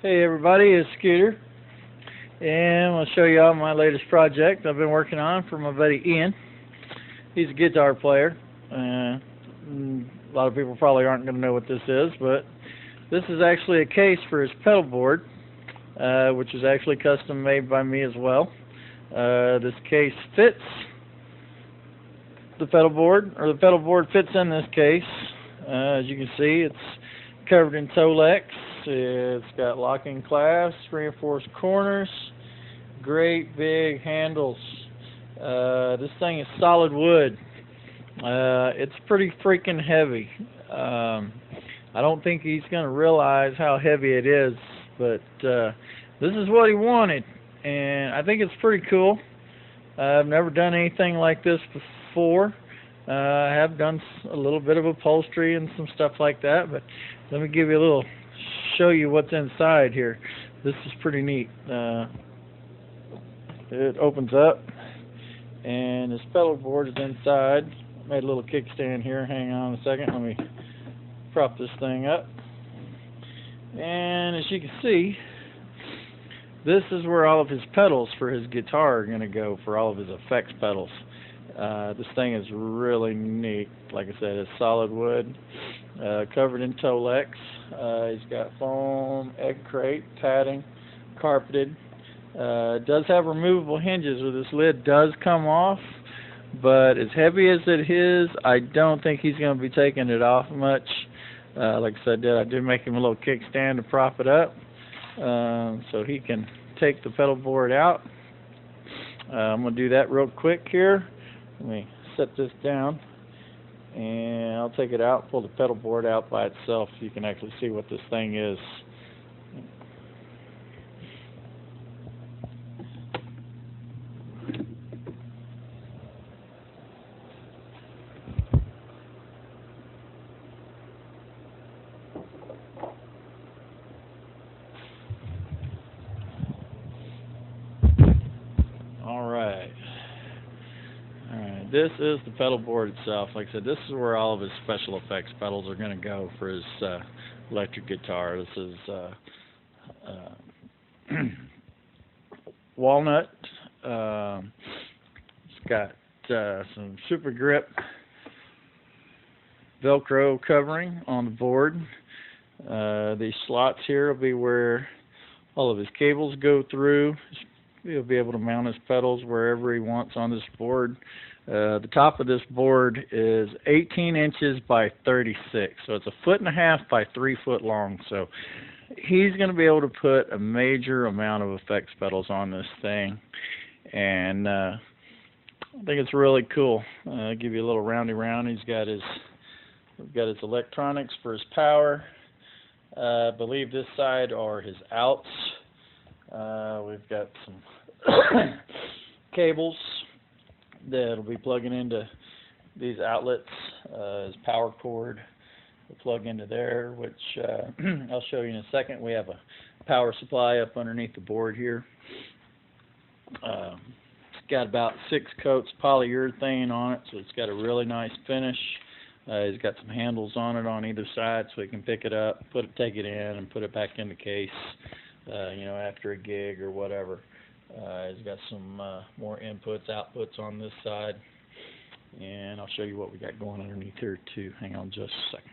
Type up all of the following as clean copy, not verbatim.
Hey everybody, it's Scooter, and I'll show you all my latest project I've been working on for my buddy Ian. He's a guitar player. A lot of people probably aren't going to know what this is, but this is actually a case for his pedal board, which is actually custom made by me as well. This case fits the pedal board, or the pedal board fits in this case. As you can see, it's covered in Tolex. It's got locking clasps, reinforced corners, great big handles. This thing is solid wood. It's pretty freaking heavy. I don't think he's going to realize how heavy it is, but this is what he wanted, and I think it's pretty cool. I've never done anything like this before. I have done a little bit of upholstery and some stuff like that, but let me give you a little show you what's inside here. This is pretty neat. It opens up, and this pedal board is inside. Made a little kickstand here. Hang on a second. Let me prop this thing up. And as you can see, this is where all of his pedals for his guitar are going to go, for all of his effects pedals. This thing is really neat. Like I said, it's solid wood, covered in Tolex. He's got foam, egg crate, padding, carpeted. It does have removable hinges, where this lid does come off, but as heavy as it is, I don't think he's going to be taking it off much. Like I said, I did make him a little kickstand to prop it up, so he can take the pedal board out. I'm going to do that real quick here. Let me set this down, and I'll take it out, pull the pedal board out by itself so you can actually see what this thing is. Alright, this is the pedal board itself. Like I said, this is where all of his special effects pedals are going to go for his electric guitar. This is walnut. It's got some super grip Velcro covering on the board. These slots here will be where all of his cables go through. He'll be able to mount his pedals wherever he wants on this board. The top of this board is 18 inches by 36, so it's 1.5 feet by 3 foot long. So he's going to be able to put a major amount of effects pedals on this thing, and I think it's really cool. I'll give you a little roundy round. We've got his electronics for his power. I believe this side are his outs. We've got some cables that'll be plugging into these outlets. His power cord will plug into there, which I'll show you in a second. We have a power supply up underneath the board here. It's got about 6 coats polyurethane on it, so it's got a really nice finish. He's got some handles on it on either side, so he can pick it up, take it in, and put it back in the case. After a gig or whatever. He's got some more inputs, outputs on this side, and I'll show you what we got going underneath here too. Hang on just a second.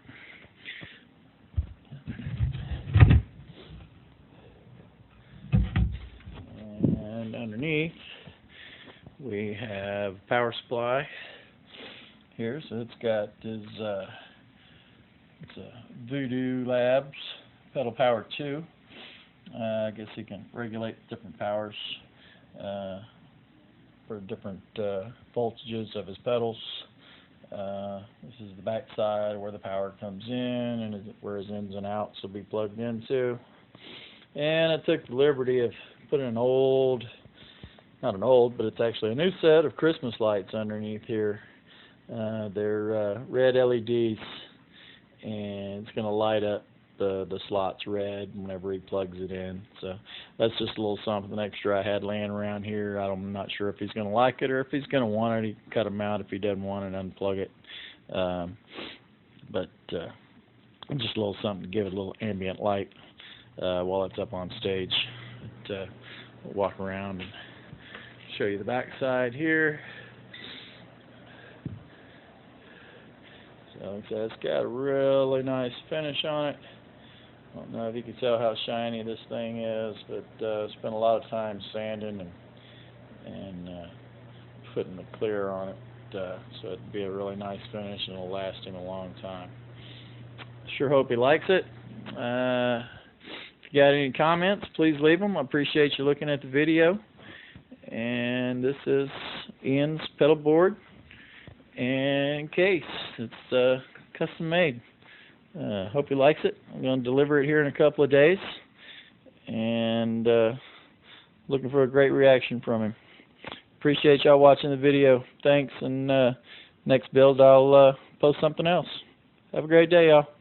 And underneath we have power supply here. So it's got his it's a Voodoo Labs Pedal Power 2. I guess he can regulate different powers for different voltages of his pedals. This is the back side where the power comes in, and where his ins and outs will be plugged into. And I took the liberty of putting but it's actually a new set of Christmas lights underneath here. They're red LEDs, and it's going to light up the slots red whenever he plugs it in. So that's just a little something extra I had laying around here. I'm not sure if he's going to like it or if he's going to want it. He can cut them out if he doesn't want it, unplug it. But just a little something to give it a little ambient light. while it's up on stage. We'll walk around and show you the back side here. So it's got a really nice finish on it. I don't know if you can tell how shiny this thing is, but spent a lot of time sanding and putting the clear on it, so it'd be a really nice finish and it'll last him a long time. Sure hope he likes it. If you got any comments, please leave them. I appreciate you looking at the video. And this is Ian's pedal board and case. It's custom made. Hope he likes it. I'm going to deliver it here in a couple of days, and looking for a great reaction from him. Appreciate y'all watching the video. Thanks, and next build I'll post something else. Have a great day, y'all.